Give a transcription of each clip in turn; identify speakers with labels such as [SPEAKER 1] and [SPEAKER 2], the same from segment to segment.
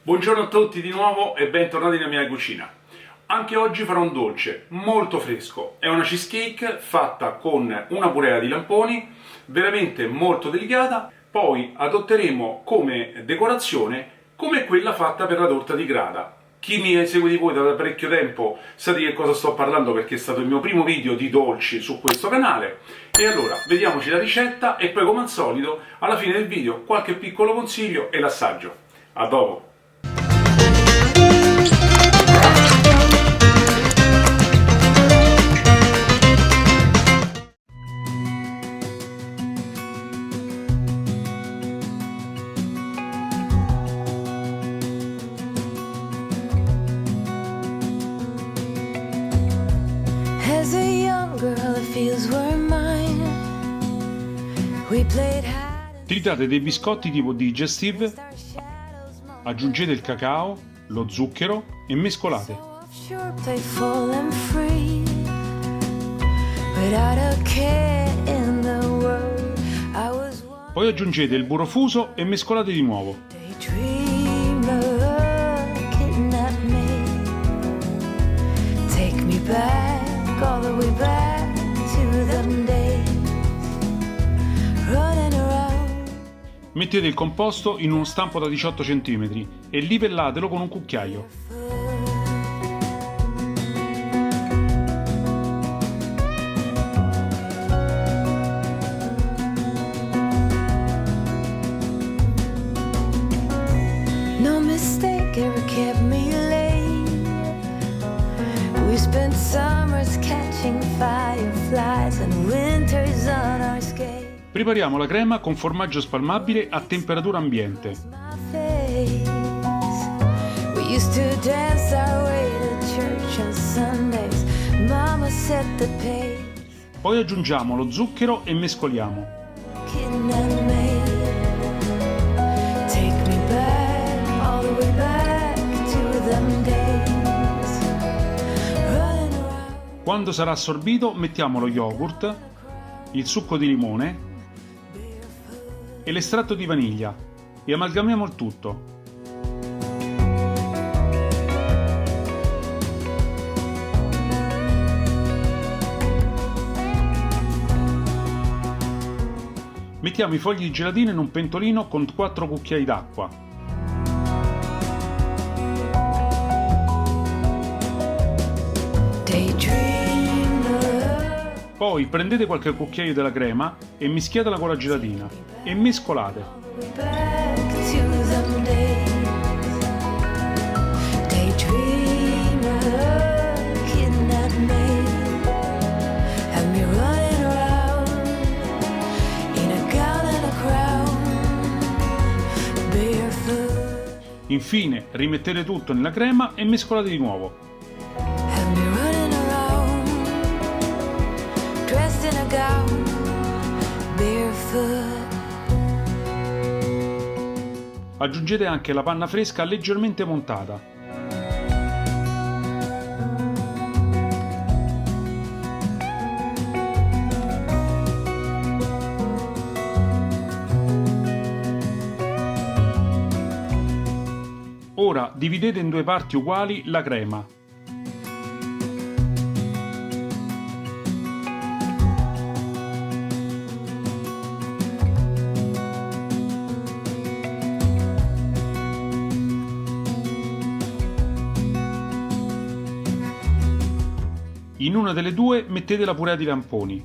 [SPEAKER 1] Buongiorno a tutti di nuovo e bentornati nella mia cucina. Anche oggi farò un dolce molto fresco, è una cheesecake fatta con una purea di lamponi, veramente molto delicata. Poi adotteremo come decorazione come quella fatta per la torta di grana. Chi mi segue di voi da parecchio tempo sa di che cosa sto parlando perché è stato il mio primo video di dolci su questo canale. E allora, vediamoci la ricetta e poi come al solito, alla fine del video, qualche piccolo consiglio e l'assaggio. A dopo!
[SPEAKER 2] As a young girl, the fields were mine. We played hide and
[SPEAKER 1] Tritate dei biscotti tipo digestive,
[SPEAKER 2] our shadows marked
[SPEAKER 1] aggiungete il cacao, lo zucchero e mescolate.
[SPEAKER 2] offshore, playful and free. Without a care in the world, I was one
[SPEAKER 1] Poi aggiungete il burro fuso e mescolate di nuovo.
[SPEAKER 2] daydreamer, kidnap me. Take me back, all the way back to them days. Running around.
[SPEAKER 1] Mettete il composto in uno stampo da 18 cm e livellatelo con un cucchiaio.
[SPEAKER 2] No mistake ever kept me late. We spent summers catching fireflies and winters on our skates.
[SPEAKER 1] Prepariamo la crema con formaggio spalmabile a temperatura ambiente.
[SPEAKER 2] My face. We used to dance our way to church on Sundays. Mama set the pace.
[SPEAKER 1] Poi aggiungiamo lo zucchero e mescoliamo.
[SPEAKER 2] Kidnap me. Take me back, all the way back to them days. Running around.
[SPEAKER 1] Quando sarà assorbito mettiamo lo yogurt, il succo di limone e l'estratto di vaniglia e amalgamiamo il tutto. Mettiamo i fogli di gelatina in un pentolino con 4 cucchiai d'acqua.
[SPEAKER 2] Daydreamer.
[SPEAKER 1] Poi prendete qualche cucchiaio della crema e mischiatela con la gelatina e mescolate.
[SPEAKER 2] Back to them days. Daydreamer, kidnap me. Have me running around in a gown and a crown. Barefoot.
[SPEAKER 1] Infine rimettete tutto nella crema e mescolate di nuovo.
[SPEAKER 2] Have me running around dressed in a gown. Barefoot.
[SPEAKER 1] Aggiungete anche la panna fresca leggermente montata. Ora dividete in due parti uguali la crema. In una delle due mettete la purea di lamponi.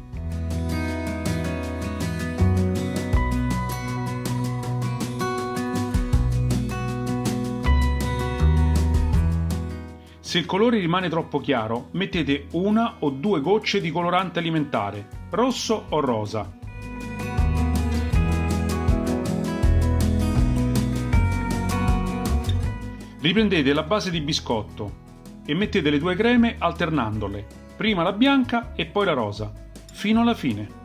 [SPEAKER 1] Se il colore rimane troppo chiaro, mettete una o due gocce di colorante alimentare, rosso o rosa. Riprendete la base di biscotto e mettete le due creme alternandole, prima la bianca e poi la rosa, fino alla fine.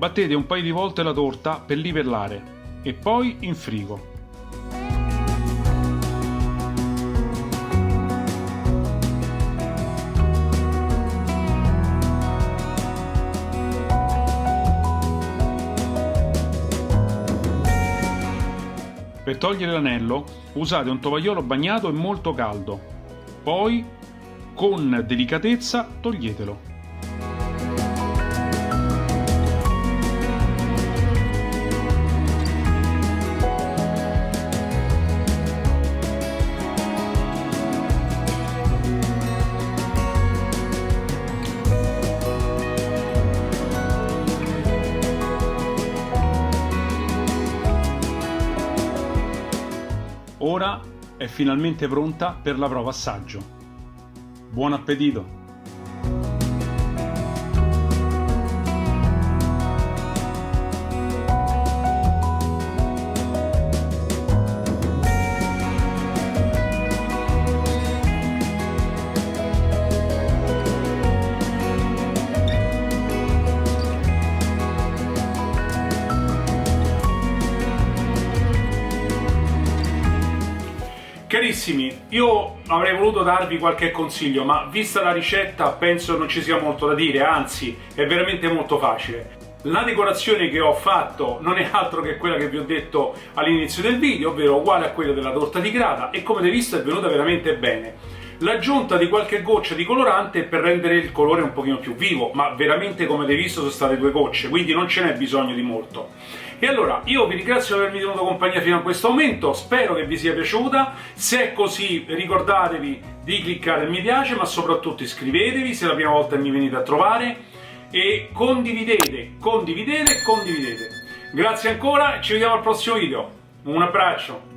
[SPEAKER 1] Battete un paio di volte la torta per livellare e poi in frigo. Per togliere l'anello usate un tovagliolo bagnato e molto caldo, poi con delicatezza toglietelo. Ora è finalmente pronta per la prova assaggio. Buon appetito! Carissimi, io avrei voluto darvi qualche consiglio, ma vista la ricetta penso non ci sia molto da dire, anzi è veramente molto facile. La decorazione che ho fatto non è altro che quella che vi ho detto all'inizio del video, ovvero uguale a quella della torta di grata, e come avete visto è venuta veramente bene. L'aggiunta di qualche goccia di colorante per rendere il colore un pochino più vivo, ma veramente come avete visto sono state 2 gocce, quindi non ce n'è bisogno di molto. E allora io vi ringrazio per avermi tenuto compagnia fino a questo momento, spero che vi sia piaciuta. Se è così ricordatevi di cliccare il mi piace, ma soprattutto iscrivetevi se è la prima volta che mi venite a trovare, e condividete. Grazie ancora e ci vediamo al prossimo video. Un abbraccio!